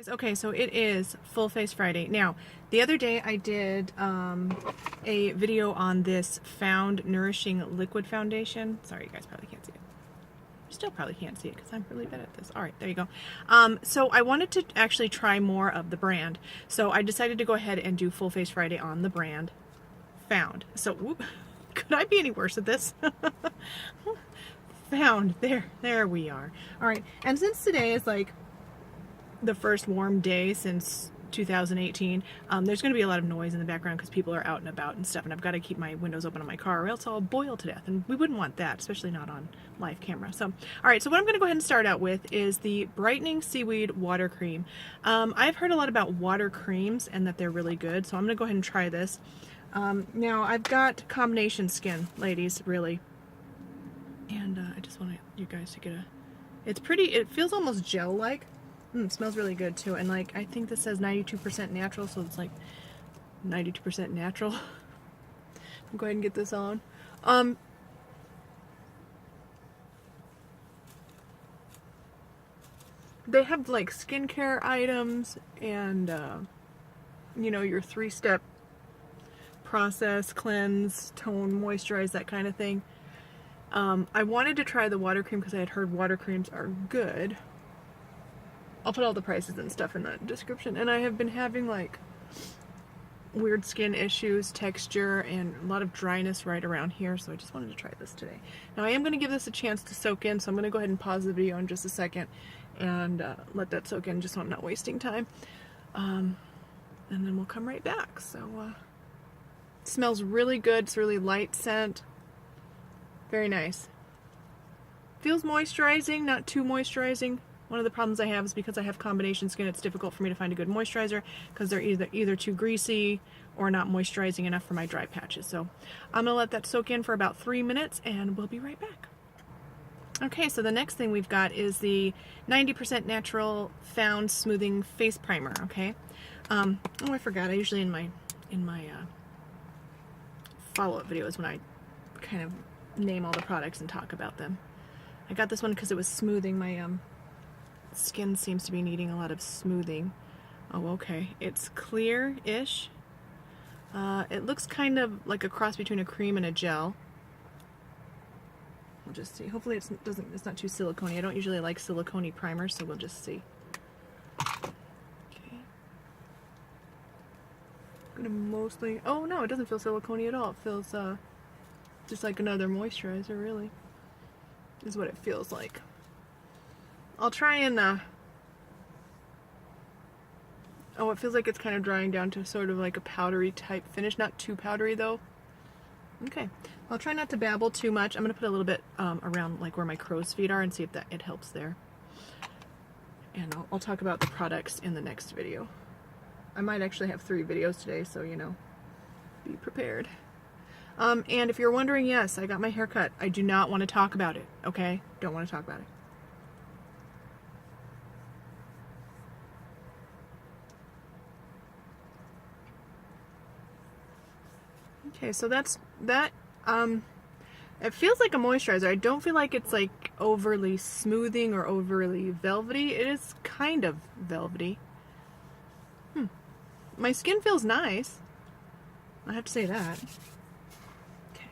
Okay, so it is Full Face Friday. Now, the other day I did a video on this Found Nourishing Liquid Foundation. Sorry, you guys probably can't see it. You still probably can't see it because I'm really bad at this. All right, there you go. So I wanted to actually try more of the brand. So I decided to go ahead and do Full Face Friday on the brand Found. So, whoop, could I be any worse at this? Found. There we are. All right, and since today is like the first warm day since 2018. There's going to be a lot of noise in the background because people are out and about and stuff, and I've got to keep my windows open on my car or else I'll boil to death, and we wouldn't want that, especially not on live camera. So, alright, so what I'm going to go ahead and start out with is the Brightening Seaweed Water Cream. I've heard a lot about water creams and that they're really good, so I'm going to go ahead and try this. Now, I've got combination skin, ladies, really. And I just want you guys to get a... It's pretty, it feels almost gel-like. It smells really good too, and like I think this says 92% natural, so it's like 92% natural. I'll go ahead and get this on. They have like skincare items and you know, your 3-step process: cleanse, tone, moisturize, that kind of thing. I wanted to try the water cream because I had heard water creams are good. I'll put all the prices and stuff in the description. And I have been having like weird skin issues, texture, and a lot of dryness right around here, so I just wanted to try this today. Now I am going to give this a chance to soak in, so I'm going to go ahead and pause the video in just a second and let that soak in just so I'm not wasting time. And then we'll come right back. So it smells really good. It's a really light scent. Very nice. Feels moisturizing, not too moisturizing. One of the problems I have is because I have combination skin, it's difficult for me to find a good moisturizer because they're either too greasy or not moisturizing enough for my dry patches. So I'm going to let that soak in for about 3 minutes and we'll be right back. Okay, so the next thing we've got is the 90% Natural Found Smoothing Face Primer, okay? Oh, I forgot. I usually in my follow-up videos when I kind of name all the products and talk about them. I got this one because it was smoothing my skin seems to be needing a lot of smoothing. Oh, okay. It's clear-ish. It looks kind of like a cross between a cream and a gel. We'll just see. Hopefully it's not too silicone-y. I don't usually like silicone-y primers, so we'll just see. Okay. I'm gonna mostly... Oh no, it doesn't feel silicone-y at all. It feels just like another moisturizer, really. Is what it feels like. I'll try and, oh, it feels like it's kind of drying down to sort of like a powdery type finish. Not too powdery though. Okay. I'll try not to babble too much. I'm going to put a little bit around like where my crow's feet are and see if it helps there. And I'll talk about the products in the next video. I might actually have 3 videos today, so you know, be prepared. And if you're wondering, yes, I got my hair cut. I do not want to talk about it, okay? Don't want to talk about it. Okay, so that's that. It feels like a moisturizer. I don't feel like it's like overly smoothing or overly velvety. It is kind of velvety. My skin feels nice. I have to say that. Okay.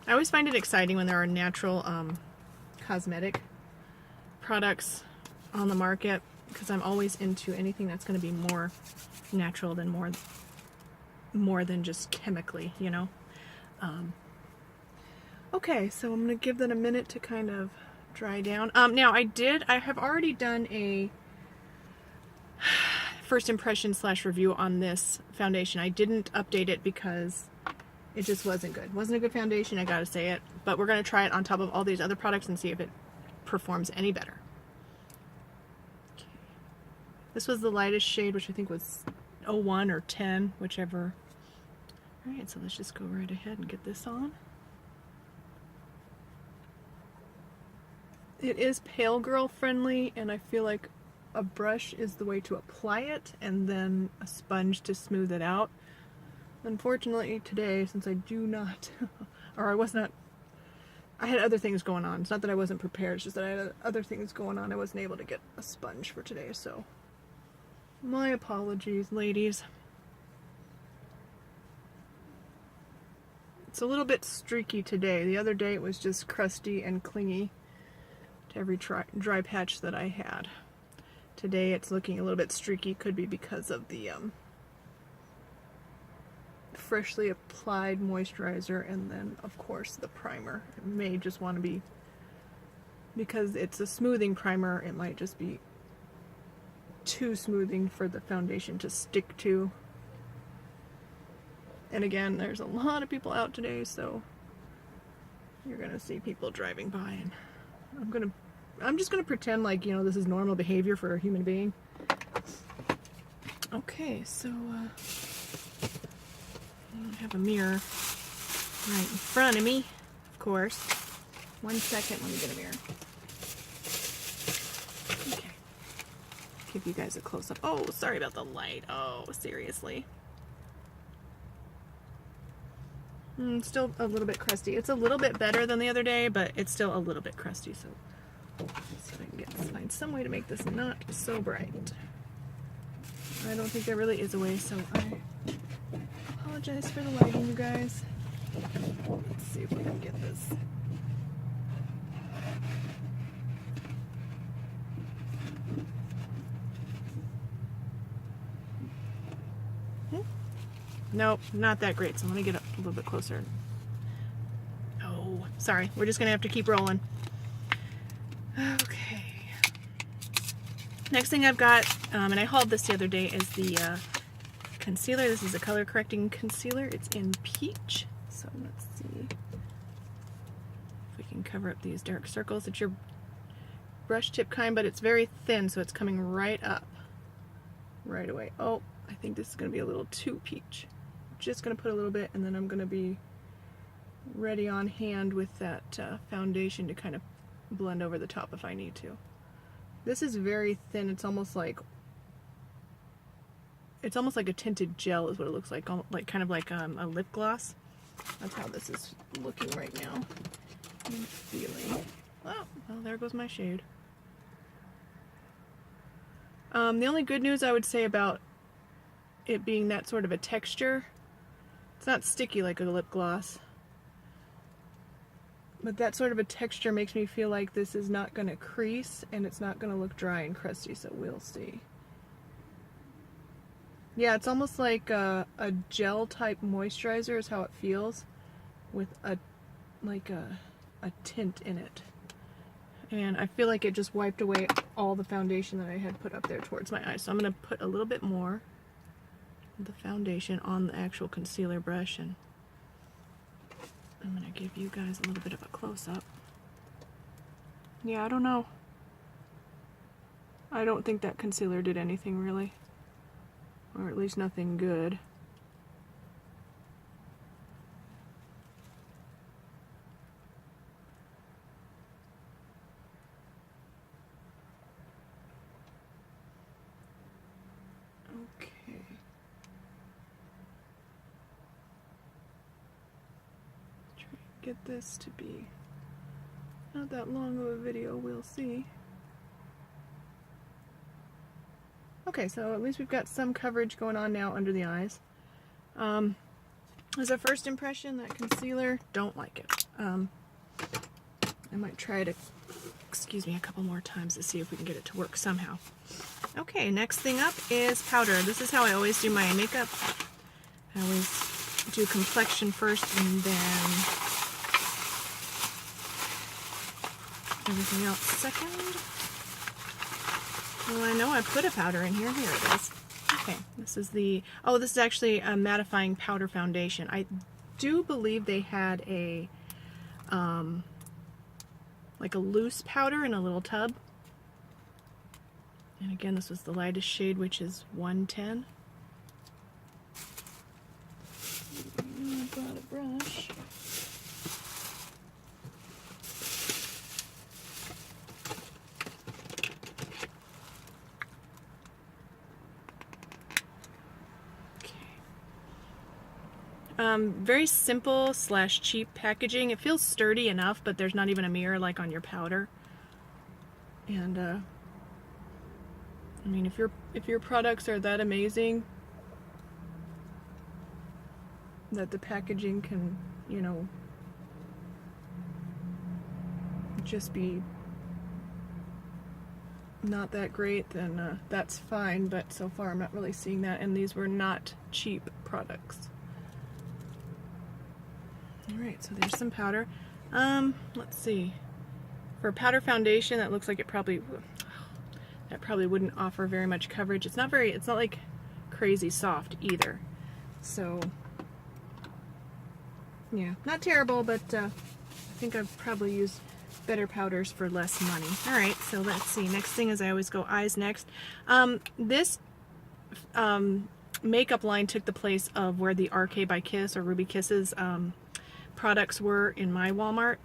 I always find it exciting when there are natural cosmetic products on the market, because I'm always into anything that's going to be more natural than more than just chemically, you know. Okay, so I'm going to give that a minute to kind of dry down. Now I have already done a first impression / review on this foundation. I didn't update it because it just wasn't good. It wasn't a good foundation, I gotta say it. But we're going to try it on top of all these other products and see if it performs any better. This was the lightest shade, which I think was 01 or 10, whichever. Alright, so let's just go right ahead and get this on. It is pale girl friendly, and I feel like a brush is the way to apply it, and then a sponge to smooth it out. Unfortunately today, since I do not, or I was not I had other things going on. It's not that I wasn't prepared, it's just that I had other things going on. I wasn't able to get a sponge for today, so my apologies, ladies. It's a little bit streaky today. The other day it was just crusty and clingy to every dry patch that I had. Today it's looking a little bit streaky. Could be because of the freshly applied moisturizer and then of course the primer. It may just want to be, because it's a smoothing primer, it might just be too smoothing for the foundation to stick to. And again, there's a lot of people out today, so you're gonna see people driving by, and I'm just gonna pretend like, you know, this is normal behavior for a human being. Okay, so I have a mirror right in front of me, of course. 1 second, let me get a mirror. Okay. Give you guys a close-up. Oh, sorry about the light. Oh, seriously. Still a little bit crusty. It's a little bit better than the other day, but it's still a little bit crusty, so let's see if I can find some way to make this not so bright. I don't think there really is a way, so I apologize for the lighting, you guys. Let's see if we can get this. Nope, not that great, so let me get up a little bit closer. Oh, sorry, we're just gonna have to keep rolling. Okay. Next thing I've got, and I hauled this the other day, is the concealer. This is a color correcting concealer. It's in peach. So let's see if we can cover up these dark circles. It's your brush tip kind, but it's very thin, so it's coming right up right away. Oh, I think this is going to be a little too peach. Just going to put a little bit, and then I'm going to be ready on hand with that foundation to kind of blend over the top if I need to. This is very thin. It's almost like a tinted gel is what it looks like, kind of like a lip gloss. That's how this is looking right now. I'm feeling. Oh, well, there goes my shade. The only good news I would say about it being that sort of a texture, it's not sticky like a lip gloss, but that sort of a texture makes me feel like this is not going to crease and it's not going to look dry and crusty, so we'll see. Yeah, it's almost like a gel type moisturizer is how it feels, with a tint in it. And I feel like it just wiped away all the foundation that I had put up there towards my eyes. So I'm going to put a little bit more of the foundation on the actual concealer brush, and I'm going to give you guys a little bit of a close-up. Yeah, I don't know. I don't think that concealer did anything really. Or at least nothing good. Okay. Try and get this to be not that long of a video, we'll see. Okay, so at least we've got some coverage going on now under the eyes. As a first impression, that concealer, don't like it. I might try to, excuse me, a couple more times to see if we can get it to work somehow. Okay, next thing up is powder. This is how I always do my makeup. I always do complexion first and then everything else second. Well, I know I put a powder in here. Here it is. Okay, this is the, oh, this is actually a mattifying powder foundation. I do believe they had a, like a loose powder in a little tub. And again, this was the lightest shade, which is 110. I brought a brush. Very simple / cheap packaging. It feels sturdy enough, but there's not even a mirror like on your powder. And I mean, if your products are that amazing that the packaging can, you know, just be not that great, then that's fine, but so far I'm not really seeing that, and these were not cheap products. Alright, so there's some powder. Let's see. For powder foundation, that looks like it probably wouldn't offer very much coverage. It's not like crazy soft either. So, yeah, not terrible, but I think I've probably used better powders for less money. Alright, so let's see. Next thing is I always go eyes next. This makeup line took the place of where the RK by Kiss or Ruby Kisses products were in my Walmart.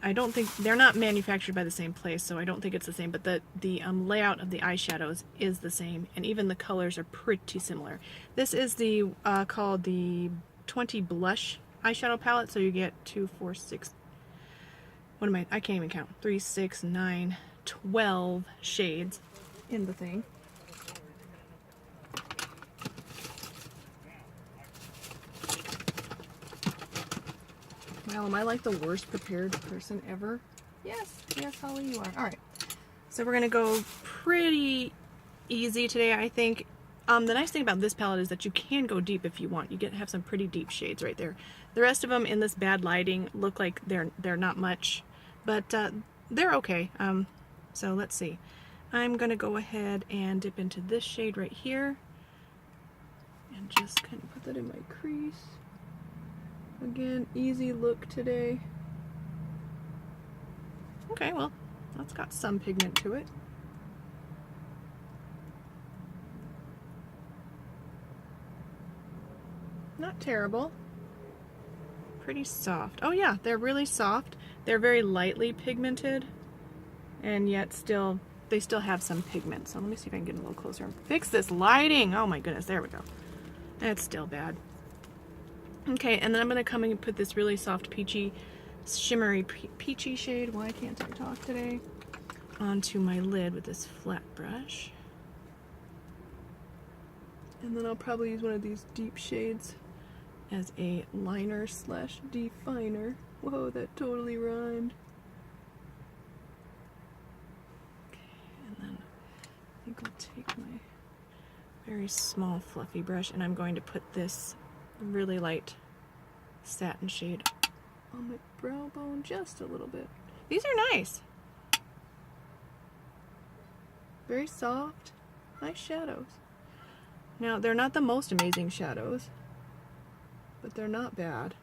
I don't think they're not manufactured by the same place, so I don't think it's the same, but the layout of the eyeshadows is the same, and even the colors are pretty similar. This is the called the 20 Blush eyeshadow palette, so you get 2, 4, 6, what am I can't even count, 3, 6, 9, 12 shades in the thing. Well, am I like the worst prepared person ever? Yes, Holly, you are. Alright, so we're going to go pretty easy today, I think. The nice thing about this palette is that you can go deep if you want. You get to have some pretty deep shades right there. The rest of them in this bad lighting look like they're not much, but they're okay. So let's see. I'm going to go ahead and dip into this shade right here and just kind of put that in my crease. Again, easy look today. Okay, well, that's got some pigment to it. Not terrible. Pretty soft. Oh yeah, they're really soft. They're very lightly pigmented, and yet they still have some pigment. So let me see if I can get a little closer and fix this lighting. Oh my goodness, there we go. That's still bad. Okay, and then I'm going to come and put this really soft peachy, shimmery peachy shade, why can't I talk today, onto my lid with this flat brush. And then I'll probably use one of these deep shades as a liner / definer. Whoa, that totally rhymed. Okay, and then I think I'll take my very small fluffy brush and I'm going to put this really light satin shade on my brow bone just a little bit. These are nice. Very soft, nice shadows. Now, they're not the most amazing shadows, but they're not bad.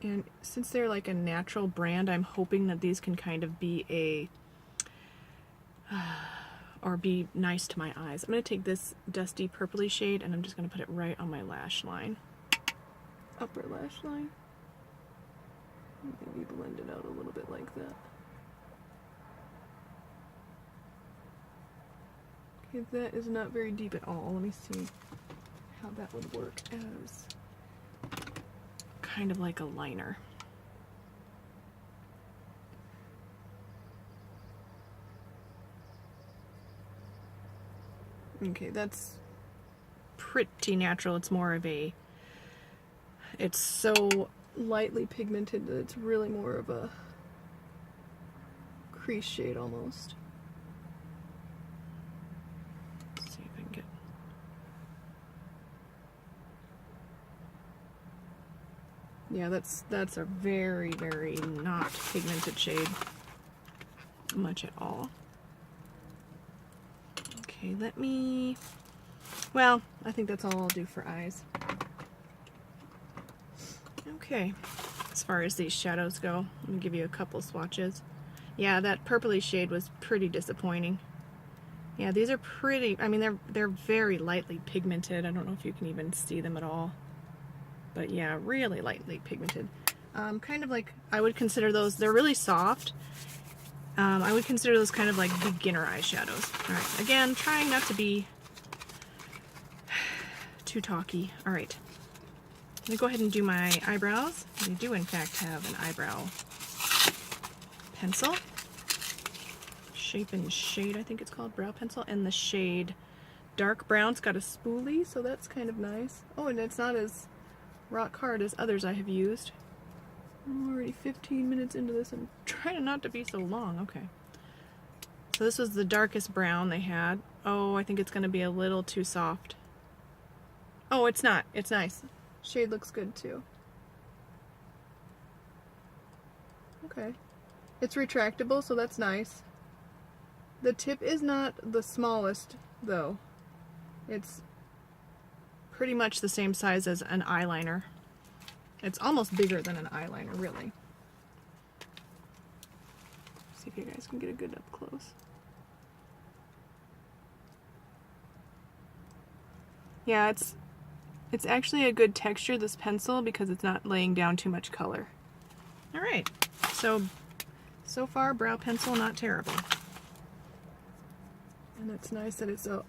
And since they're like a natural brand, I'm hoping that these can kind of be a or be nice to my eyes. I'm going to take this dusty purpley shade and I'm just going to put it right on my lash line. Upper lash line. Maybe blend it out a little bit like that. Okay, that is not very deep at all. Let me see how that would work as kind of like a liner. Okay, that's pretty natural. It's more of a, it's so lightly pigmented that it's really more of a crease shade almost. Let's see if I can get, yeah, that's a very, very not pigmented shade much at all. Okay, well, I think that's all I'll do for eyes. Okay, as far as these shadows go, let me give you a couple swatches. Yeah, that purpley shade was pretty disappointing. Yeah, these are pretty, I mean, they're very lightly pigmented. I don't know if you can even see them at all. But yeah, really lightly pigmented. Kind of like, I would consider those, they're really soft. I would consider those kind of like beginner eyeshadows. Alright, again, trying not to be too talky. Alright, I'm going to go ahead and do my eyebrows. I do in fact have an eyebrow pencil. Shape and Shade, I think it's called, brow pencil, and the shade dark brown. It's got a spoolie, so that's kind of nice. Oh, and it's not as rock hard as others I have used. I'm already 15 minutes into this. I'm trying not to be so long. Okay. So this was the darkest brown they had. Oh, I think it's going to be a little too soft. Oh, it's not. It's nice. Shade looks good too. Okay. It's retractable, so that's nice. The tip is not the smallest, though. It's pretty much the same size as an eyeliner. It's almost bigger than an eyeliner, really. See if you guys can get a good up close. Yeah, it's actually a good texture, this pencil, because it's not laying down too much color. Alright, so far, brow pencil, not terrible. And it's nice that it's a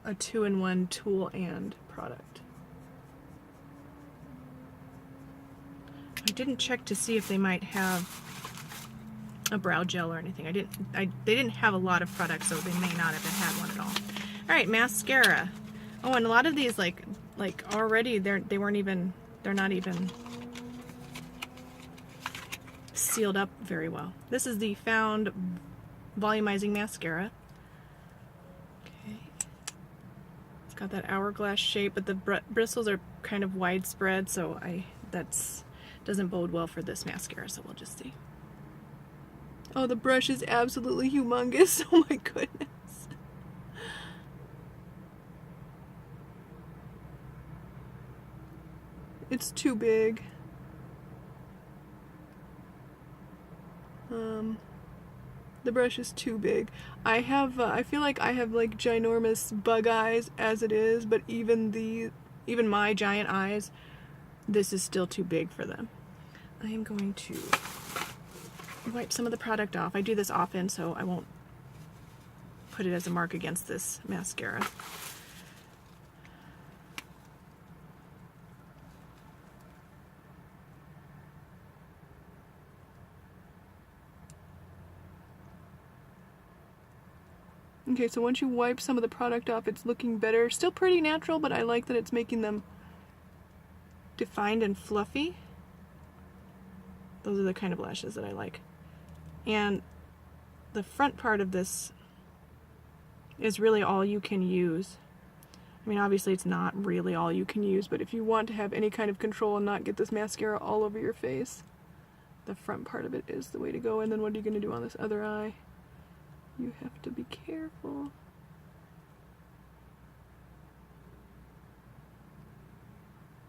2-in-1 tool and product. I didn't check to see if they might have a brow gel or anything. They didn't have a lot of products, so they may not have had one at all. All right, mascara. Oh, and a lot of these, like already, they're not even sealed up very well. This is the Found Volumizing Mascara. Okay, it's got that hourglass shape, but the bristles are kind of widespread, so that's doesn't bode well for this mascara, so we'll just see. Oh, the brush is absolutely humongous. Oh my goodness. It's too big. The brush is too big. I feel like I have like ginormous bug eyes as it is, but even my giant eyes, this is still too big for them. I am going to wipe some of the product off. I do this often, so I won't put it as a mark against this mascara. Okay, so once you wipe some of the product off, it's looking better. Still pretty natural, but I like that it's making them defined and fluffy. Those are the kind of lashes that I like. And the front part of this is really all you can use. I mean, obviously it's not really all you can use, but if you want to have any kind of control and not get this mascara all over your face, the front part of it is the way to go. And then what are you going to do on this other eye? You have to be careful.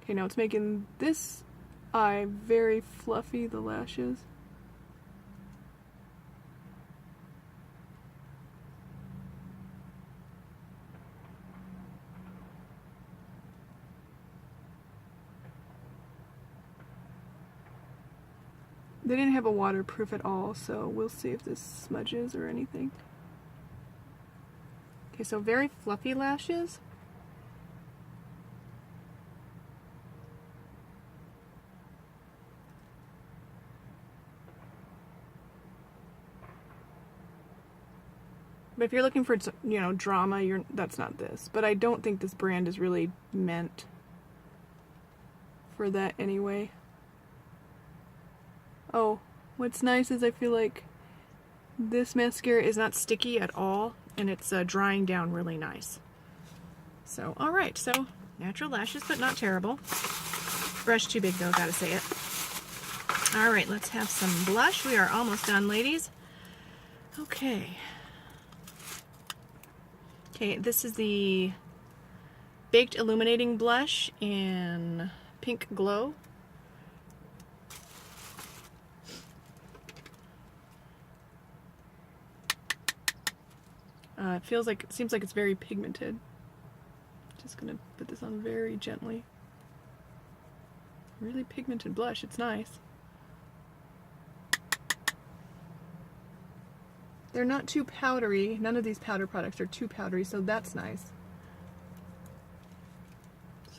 Okay, now it's making this eye very fluffy, the lashes. They didn't have a waterproof at all, so we'll see if this smudges or anything. Okay, so very fluffy lashes. But if you're looking for, you know, drama, that's not this. But I don't think this brand is really meant for that anyway. Oh, what's nice is I feel like this mascara is not sticky at all, and it's drying down really nice. So, alright, so natural lashes, but not terrible. Brush too big though, gotta say it. Alright, let's have some blush. We are almost done, ladies. Okay. Okay, this is the Baked Illuminating Blush in Pink Glow. It seems like it's very pigmented. Just gonna put this on very gently. Really pigmented blush, it's nice. They're not too powdery. None of these powder products are too powdery, so that's nice.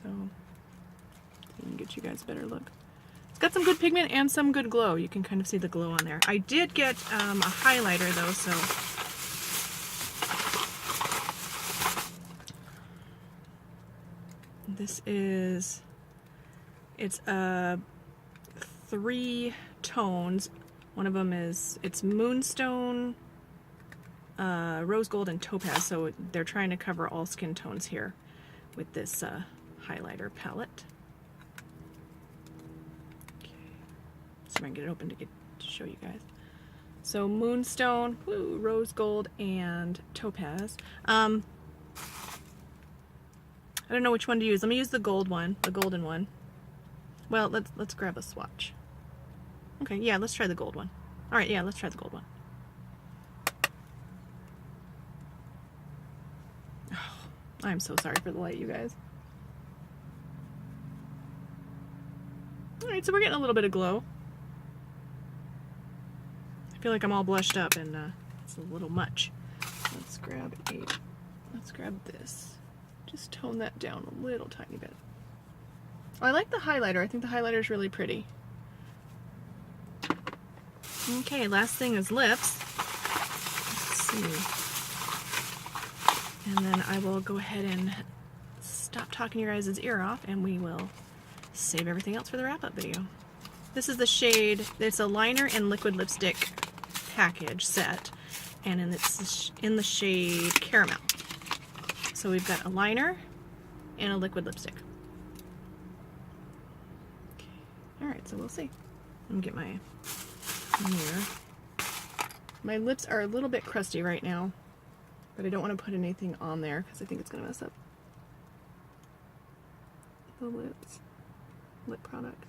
So, I can get you guys a better look. It's got some good pigment and some good glow. You can kind of see the glow on there. I did get a highlighter though, so this is, it's 3 tones. One of them is, it's Moonstone, Rose Gold, and Topaz, so they're trying to cover all skin tones here with this highlighter palette. Okay. So I can get it open to show you guys. So Moonstone, woo, Rose Gold, and Topaz. I don't know which one to use. Let me use the gold one, the golden one. Well, let's grab a swatch. Okay, yeah, let's try the gold one. All right, yeah, let's try the gold one. Oh, I'm so sorry for the light, you guys. All right, so we're getting a little bit of glow. I feel like I'm all blushed up and it's a little much. Let's grab this. Just tone that down a little tiny bit. I like the highlighter. I think the highlighter is really pretty. Okay, last thing is lips. Let's see. And then I will go ahead and stop talking your guys' ear off, and we will save everything else for the wrap-up video. This is the shade, it's a liner and liquid lipstick package set, and it's in the shade Caramel. So we've got a liner and a liquid lipstick. Okay. Alright, so we'll see. Let me get my mirror. My lips are a little bit crusty right now, but I don't want to put anything on there because I think it's going to mess up the lips. Lip product.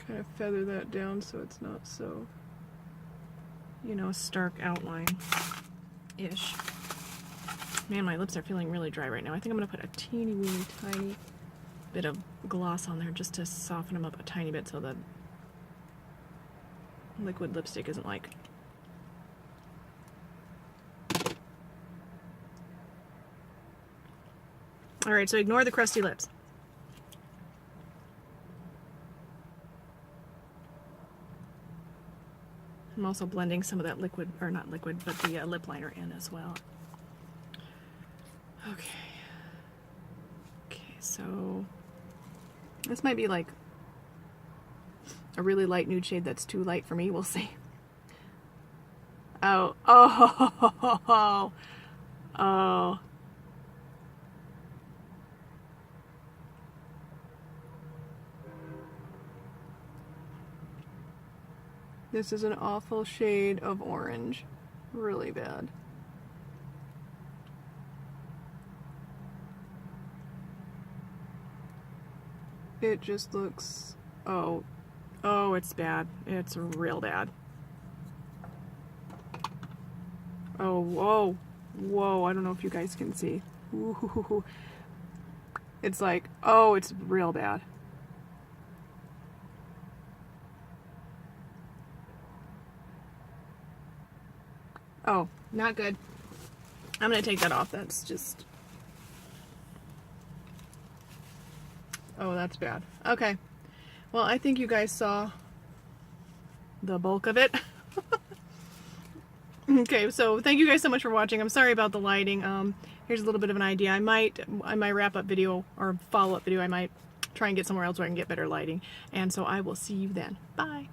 Kind of feather that down so it's not so, you know, stark outline-ish. Man, my lips are feeling really dry right now. I think I'm going to put a teeny weeny tiny bit of gloss on there just to soften them up a tiny bit so the liquid lipstick isn't like... Alright, so ignore the crusty lips. I'm also blending some of that liquid, or not liquid, but the lip liner in as well. Okay. Okay, so this might be like a really light nude shade that's too light for me. We'll see. Oh, oh, oh. This is an awful shade of orange. Really bad. It just looks... Oh. Oh, it's bad. It's real bad. Oh, whoa. Whoa, I don't know if you guys can see. Ooh. It's like, oh, it's real bad. Oh, not good. I'm going to take that off. That's just... Oh, that's bad. Okay. Well, I think you guys saw the bulk of it. Okay, so thank you guys so much for watching. I'm sorry about the lighting. Here's a little bit of an idea. I might, in my wrap-up video or follow-up video, I might try and get somewhere else where I can get better lighting. And so I will see you then. Bye.